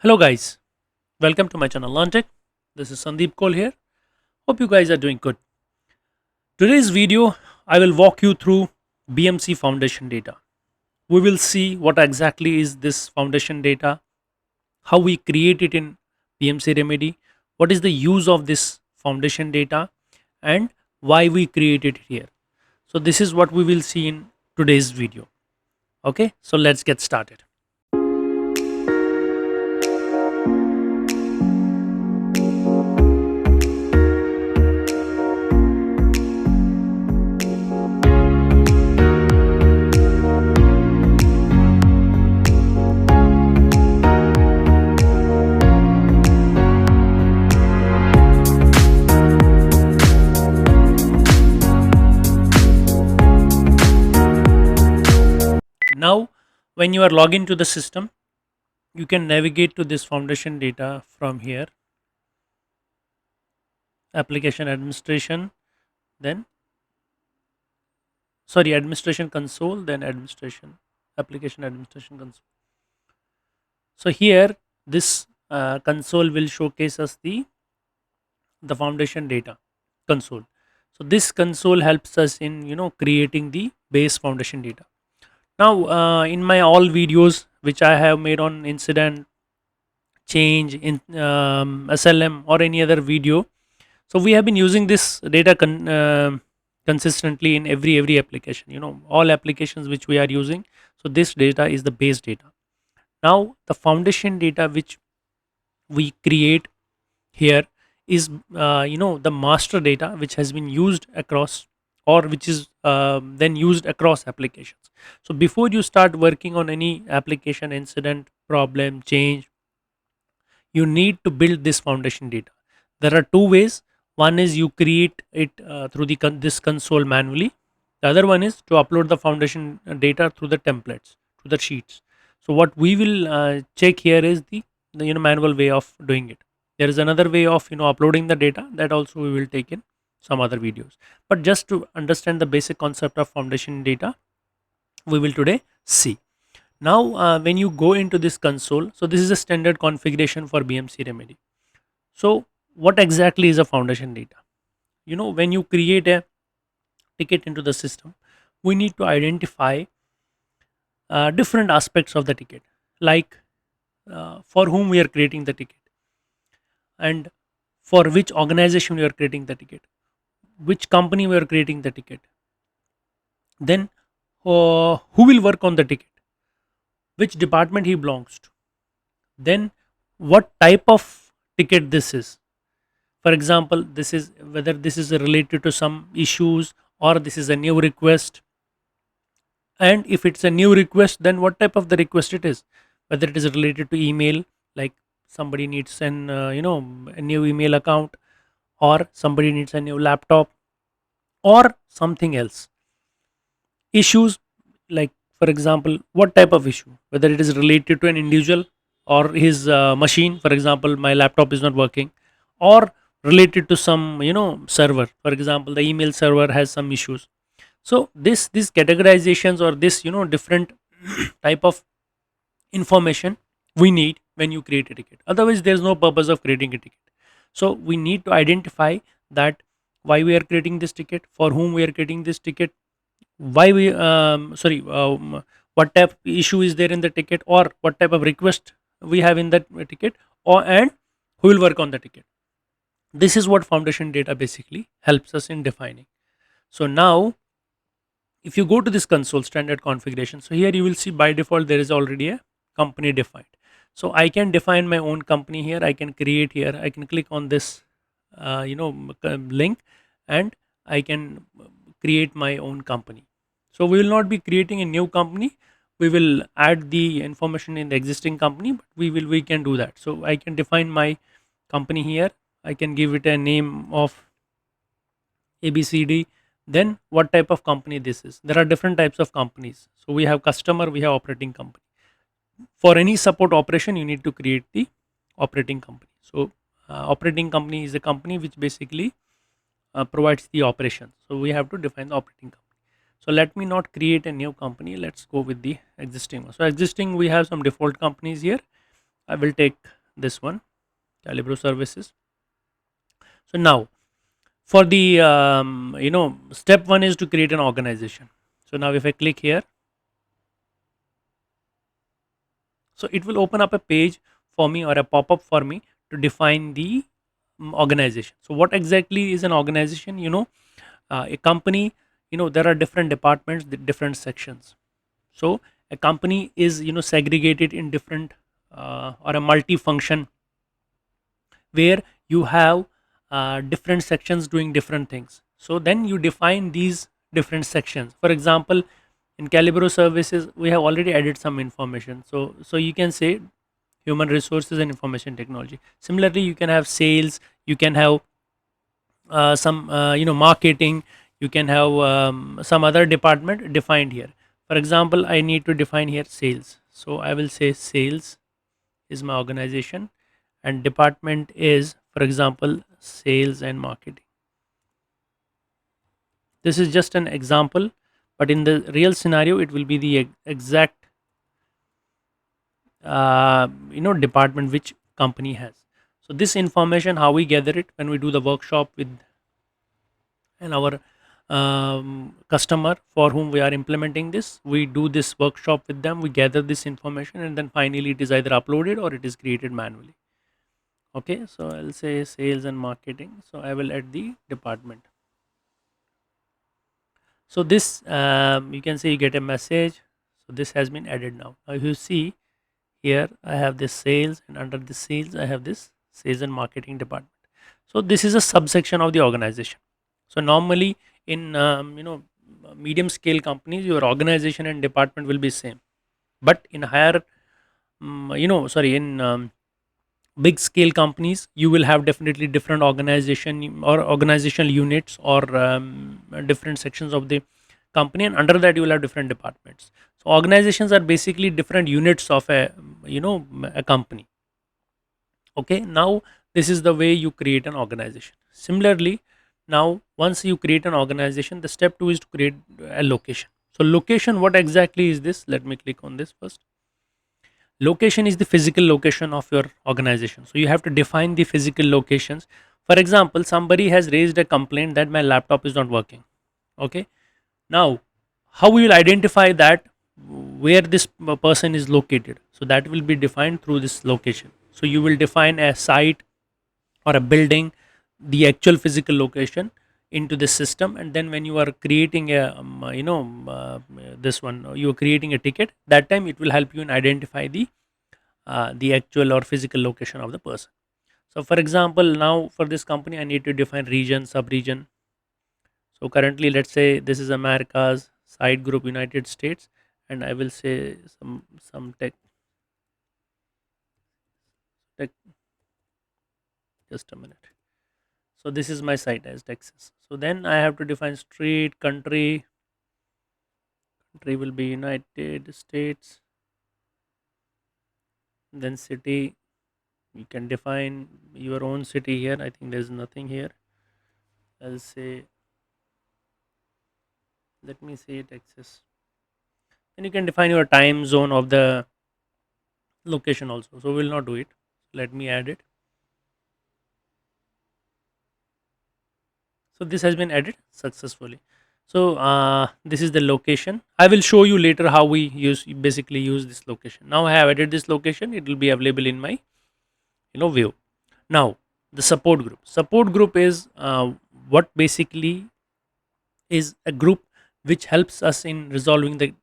Hello guys, welcome to my channel LearnTech. This is Sandeep Cole here. Hope you guys are doing good. Today's video, I will walk you through BMC foundation data. We will see what exactly is this foundation data, how we create it in BMC Remedy, what is the use of this foundation data, and why we create it here. So this is what we will see in today's video. Okay, so let's get started. Now, when you are logged into the system, you can navigate to this foundation data from here, application administration, then administration console, then administration, application administration console. So here this console will showcase us the foundation data console. So this console helps us in creating the base foundation data. Now in my all videos which I have made on incident change in SLM or any other video, so we have been using this data consistently in every application, all applications which we are using. So this data is the base data. Now the foundation data which we create here is the master data which has been used across, or which is then used across applications. So before you start working on any application incident, problem, change, you need to build this foundation data. There are two ways. One is you create it through this console manually. The other one is to upload the foundation data through the templates, to the sheets. So what we will check here is the manual way of doing it. There is another way of uploading the data, that also we will take in some other videos. But just to understand the basic concept of foundation data, we will today see. Now when you go into this console, so this is a standard configuration for BMC Remedy. So what exactly is a foundation data? When you create a ticket into the system, we need to identify different aspects of the ticket, like for whom we are creating the ticket, and for which organization we are creating the ticket, which company we are creating the ticket, then who will work on the ticket, which department he belongs to, then what type of ticket this is. For example, this is whether this is related to some issues, or this is a new request. And if it's a new request, then what type of the request it is, whether it is related to email, like somebody needs an a new email account, or somebody needs a new laptop, or something else. Issues, like for example, what type of issue, whether it is related to an individual or his machine. For example, my laptop is not working, or related to some server. For example, the email server has some issues. So these categorizations, or this different type of information we need when you create a ticket. Otherwise there's no purpose of creating a ticket. So we need to identify that why we are creating this ticket, for whom we are creating this ticket, why we what type of issue is there in the ticket, or what type of request we have in that ticket, or and who will work on the ticket. This is what foundation data basically helps us in defining. So now if you go to this console standard configuration, so here you will see by default there is already a company defined. So I can define my own company here. I can create here, I can click on this link, and I can create my own company. So we will not be creating a new company, we will add the information in the existing company, but we can do that. So I can define my company here, I can give it a name of ABCD. Then what type of company this is, there are different types of companies. So we have customer, we have operating company. For any support operation you need to create the operating company. So operating company is a company which basically provides the operation. So we have to define the operating company. So let me not create a new company, let's go with the existing one. So existing, we have some default companies here. I will take this one, Calibro services. So now for the step one is to create an organization. So now if I click here, so it will open up a page for me, or a pop-up for me, to define the organization. So what exactly is an organization? A company, there are different departments, different sections. So a company is segregated in different or a multi-function, where you have different sections doing different things. So then you define these different sections. For example, in Calibro services, we have already added some information. So you can say human resources and information technology. Similarly, you can have sales, you can have some marketing, you can have some other department defined here. For example, I need to define here sales. So I will say sales is my organization, and department is, for example, sales and marketing. This is just an example, but in the real scenario it will be the exact department which company has. So this information, how we gather it? When we do the workshop with and our customer for whom we are implementing this, we do this workshop with them, we gather this information, and then finally it is either uploaded or it is created manually. Okay, so I'll say sales and marketing, so I will add the department. So this, you can see you get a message. So this has been added now. Now if you see here, I have this sales, and under the sales I have this sales and marketing department. So this is a subsection of the organization. So normally in medium scale companies, your organization and department will be same, but in higher sorry, in big scale companies, you will have definitely different organization or organizational units, or different sections of the company, and under that you will have different departments. So organizations are basically different units of a company. Okay, now this is the way you create an organization. Similarly, now once you create an organization, the step 2 is to create a location. So location, what exactly is this? Let me click on this first. Location is the physical location of your organization. So you have to define the physical locations. For example, somebody has raised a complaint that my laptop is not working. Okay, now how we will identify that where this person is located? So that will be defined through this location. So you will define a site or a building, the actual physical location, into the system, and then when you are creating a this one, you are creating a ticket, that time it will help you in identify the actual or physical location of the person. So for example, now for this company I need to define region, sub region. So currently, let's say this is America's side group, United States, and I will say some tech. Just a minute. So this is my site as Texas. So then I have to define street, country. Country will be United States. Then city. You can define your own city here. I think there's nothing here. I'll say, let me say Texas. And you can define your time zone of the location also. So we'll not do it. Let me add it. So this has been added successfully. So this is the location. I will show you later how we basically use this location. Now I have added this location. It will be available in my view. Now the support group. Support group is what basically is a group which helps us in resolving the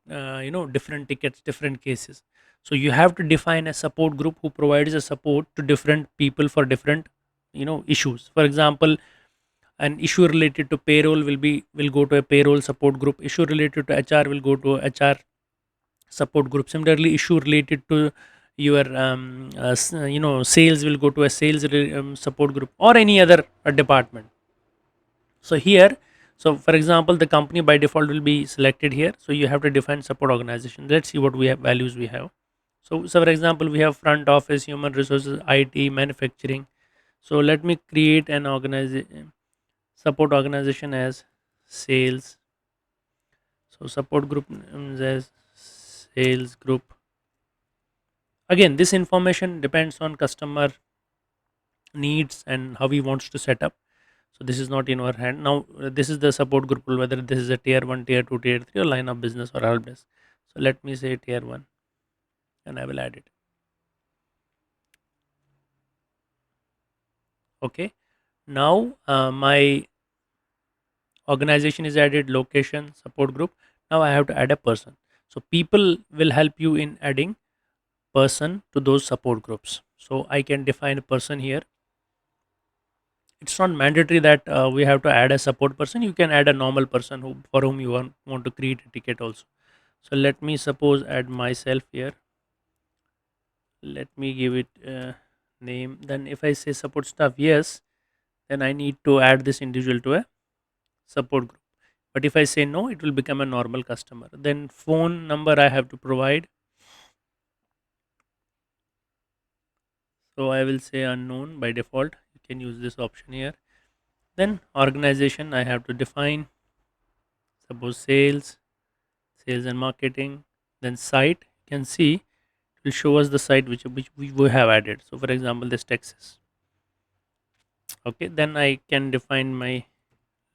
different tickets, different cases. So you have to define a support group who provides a support to different people for different issues. For example, an issue related to payroll will go to a payroll support group. Issue related to HR will go to HR support group. Similarly, issue related to your sales will go to a sales support group, or any other department. So here, so for example, the company by default will be selected here. So you have to define support organization. Let's see what we have, values we have. So for example, we have front office, human resources, IT, manufacturing. So let me create an organization, support organization as sales. So support group names as sales group, Again, this information depends on customer needs and how he wants to set up. So this is not in our hand now. This is the support group role, whether this is a tier 1, tier 2, tier 3, or line of business or help desk. So let me say tier 1 and I will add it. Okay, now my organization is added, location, support group. Now I have to add a person. So people will help you in adding person to those support groups. So I can define a person here. It's not mandatory that we have to add a support person. You can add a normal person who, for whom you want to create a ticket also. So let me suppose add myself here. Let me give it a name. Then if I say support staff, yes, then I need to add this individual to a support group. But if I say no, it will become a normal customer. Then phone number I have to provide. So I will say unknown by default. You can use this option here. Then organization I have to define. Suppose sales and marketing. Then site, you can see it will show us the site which we have added. So for example, this Texas. Okay, then I can define my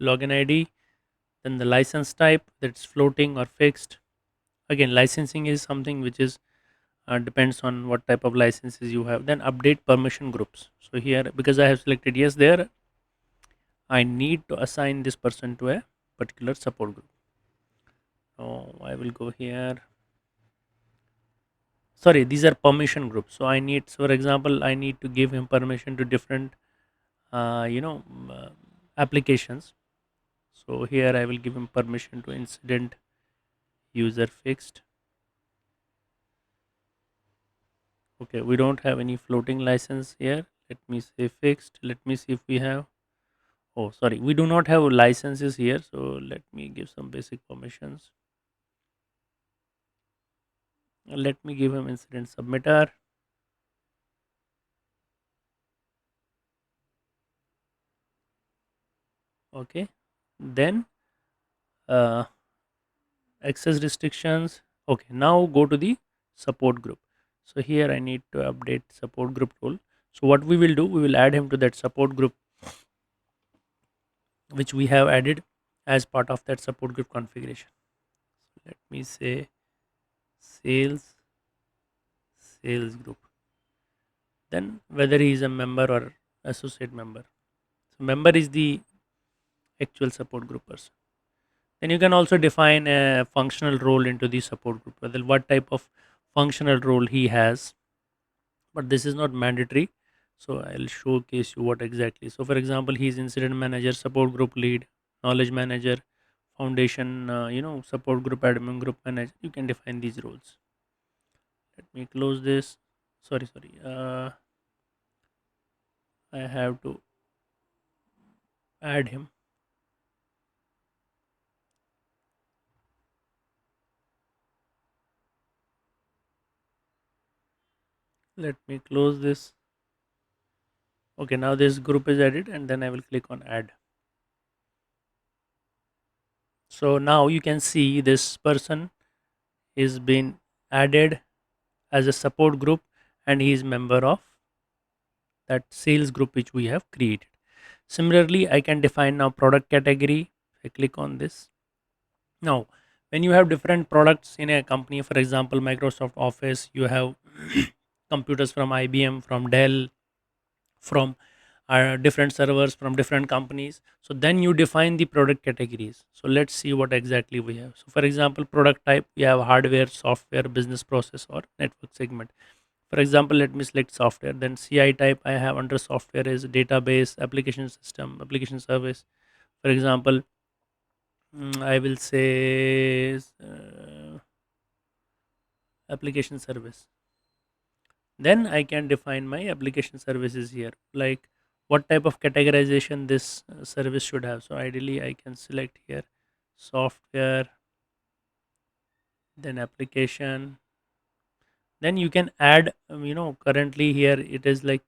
login ID. Then the license type, that's floating or fixed. Again, licensing is something which is depends on what type of licenses you have. Then update permission groups. So here, because I have selected yes there, I need to assign this person to a particular support group. So I will go here. Sorry, these are permission groups. So I need, so for example, I need to give him permission to different uh, you know mm, uh, applications. So here I will give him permission to incident user fixed. Okay, we don't have any floating license here. Let me say fixed. Let me see if we have. Oh, sorry, we do not have licenses here. So let me give some basic permissions. Let me give him incident submitter. Okay, then uh, access restrictions. Okay, now go to the support group. So here I need to update support group role. So what we will do, we will add him to that support group which we have added as part of that support group configuration. Let me say sales sales group. Then whether he is a member or associate member. So member is the actual support group person. Then you can also define a functional role into the support group, whether what type of functional role he has, but this is not mandatory. So I'll showcase you what exactly. So for example, he's incident manager, support group lead, knowledge manager, foundation, support group admin, group manager. You can define these roles. Let me close this. Sorry. I have to add him. Let me close this. Okay, now this group is added, and then I will click on add. So now you can see this person is been added as a support group, and he is member of that sales group which we have created. Similarly, I can define now product category. I click on this. Now, when you have different products in a company, for example, Microsoft Office, you have computers from IBM, from Dell, from different servers from different companies. So then you define the product categories. So let's see what exactly we have. So for example, product type, we have hardware, software, business process, or network segment. For example, let me select software. Then CI type I have under software is database, application system, application service. For example, I will say application service. Then I can define my application services here, like what type of categorization this service should have. So ideally I can select here software, then application. Then you can add, currently here it is like,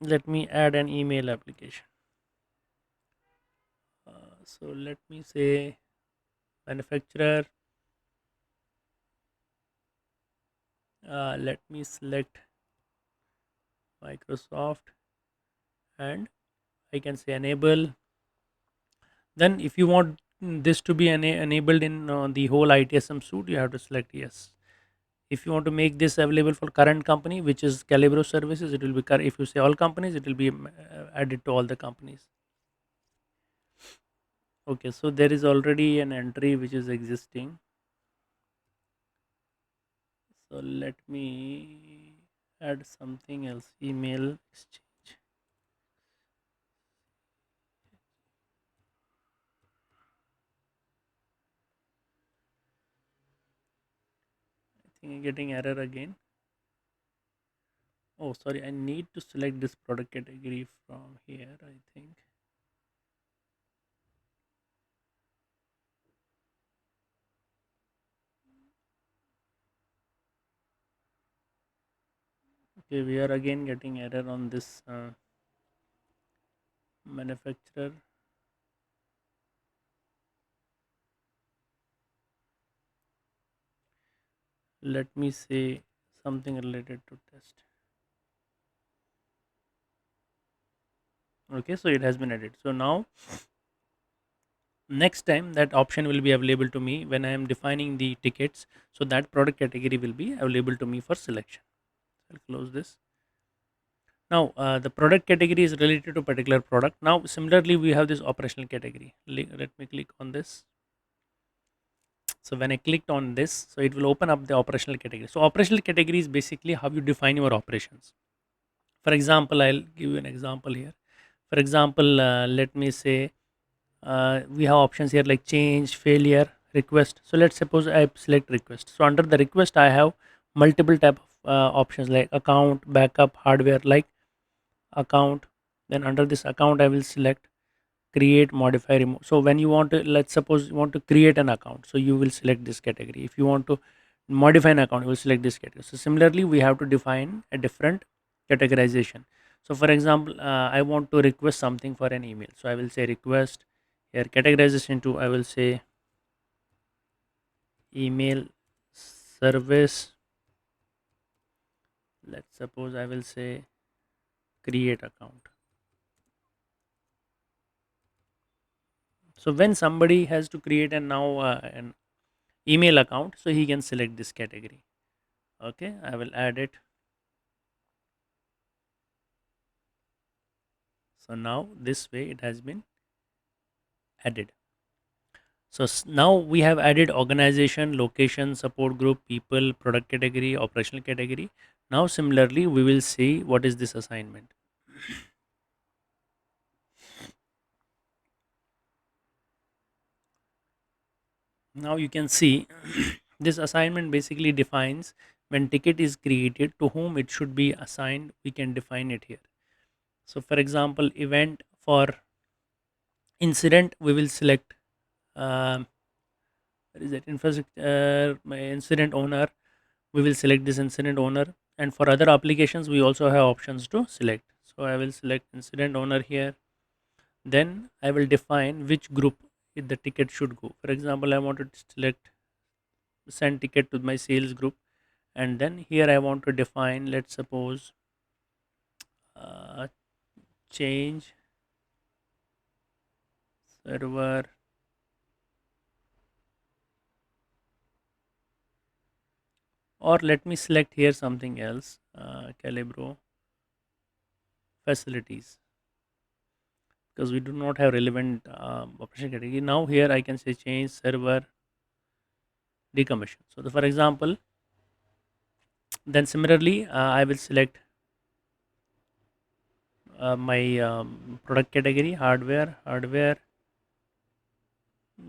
let me add an email application. So let me say manufacturer, Let me select Microsoft, and I can say enable. Then if you want this to be enabled in the whole ITSM suite, you have to select yes. If you want to make this available for current company, which is Calibro services, it will be if you say all companies, it will be added to all the companies. Okay, so there is already an entry which is existing. So let me add something else. Email exchange. I think I'm getting error again. Oh, sorry. I need to select this product category from here, I think. Okay, we are again getting error on this manufacturer. Let me say something related to test. Okay, so it has been added. So now next time that option will be available to me when I am defining the tickets. So that product category will be available to me for selection. I'll close this. Now the product category is related to particular product. Now similarly we have this operational category. Let me click on this. So when I clicked on this, so it will open up the operational category. So operational category is basically how you define your operations. For example, I'll give you an example here. For example, let me say we have options here like change, failure, request. So let's suppose I select request. So under the request, I have multiple type of options like account, backup, hardware, like account. Then under this account, I will select create, modify, remove. So when you want to, let's suppose you want to create an account, so you will select this category. If you want to modify an account, you will select this category. So similarly we have to define a different categorization. So for example, I want to request something for an email, so I will say request. Here categorization to, I will say email service. Let's suppose I will say create account. So when somebody has to create an now an email account, so he can select this category. Okay, I will add it. So now this way it has been added. So now we have added organization, location, support group, people, product category, operational category. Now similarly we will see what is this assignment. Now you can see this assignment basically defines when ticket is created to whom it should be assigned. We can define it here. So for example, event for incident, we will select what is that infrastructure my incident owner. We will select this incident owner, and for other applications we also have options to select. So I will select incident owner here. Then I will define which group the ticket should go. For example, I wanted to select send ticket to my sales group, and then here I want to define, let's suppose, uh, change server, or let me select here something else, Calibro facilities, because we do not have relevant operation category. Now here I can say change server decommission. So for example, then similarly I will select my product category, hardware,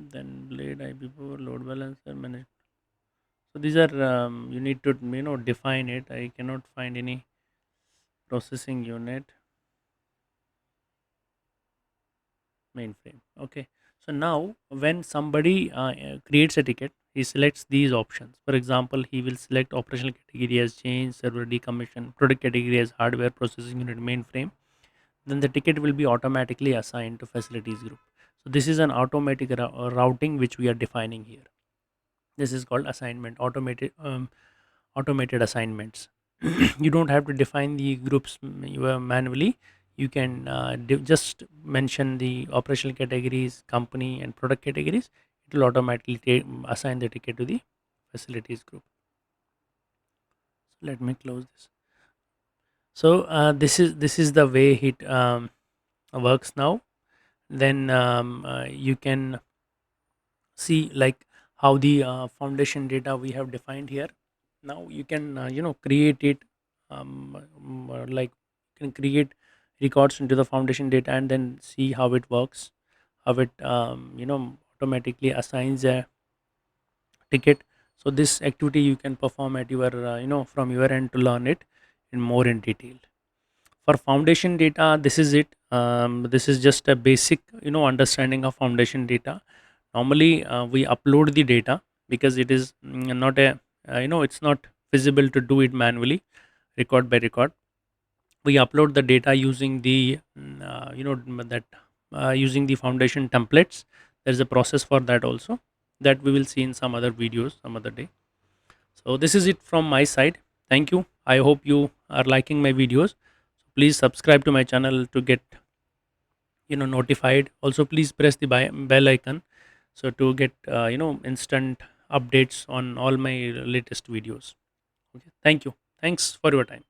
then blade, IP4, load balancer, manage. So these are you need to define it. I cannot find any processing unit, mainframe. Okay. So now when somebody creates a ticket, he selects these options. For example, he will select operational category as change, server decommission, product category as hardware, processing unit, mainframe. Then the ticket will be automatically assigned to facilities group. So this is an automatic routing which we are defining here. This is called assignment, automated automated assignments. You don't have to define the groups manually. You can just mention the operational categories, company and product categories. It will automatically assign the ticket to the facilities group. So let me close this. So this is the way it works now. Then you can see like how the foundation data we have defined here. Now you can create it, like you can create records into the foundation data and then see how it works, how it automatically assigns a ticket. So this activity you can perform at your from your end to learn it in more in detail. For foundation data, this is it. This is just a basic understanding of foundation data. Normally we upload the data because it is not a it's not feasible to do it manually, record by record. We upload the data using the that using the foundation templates. There's a process for that also, that we will see in some other videos some other day. So this is it from my side. Thank you. I hope you are liking my videos. Please subscribe to my channel to get notified. Also please press the bell icon so to get instant updates on all my latest videos. Okay, thank you. Thanks for your time.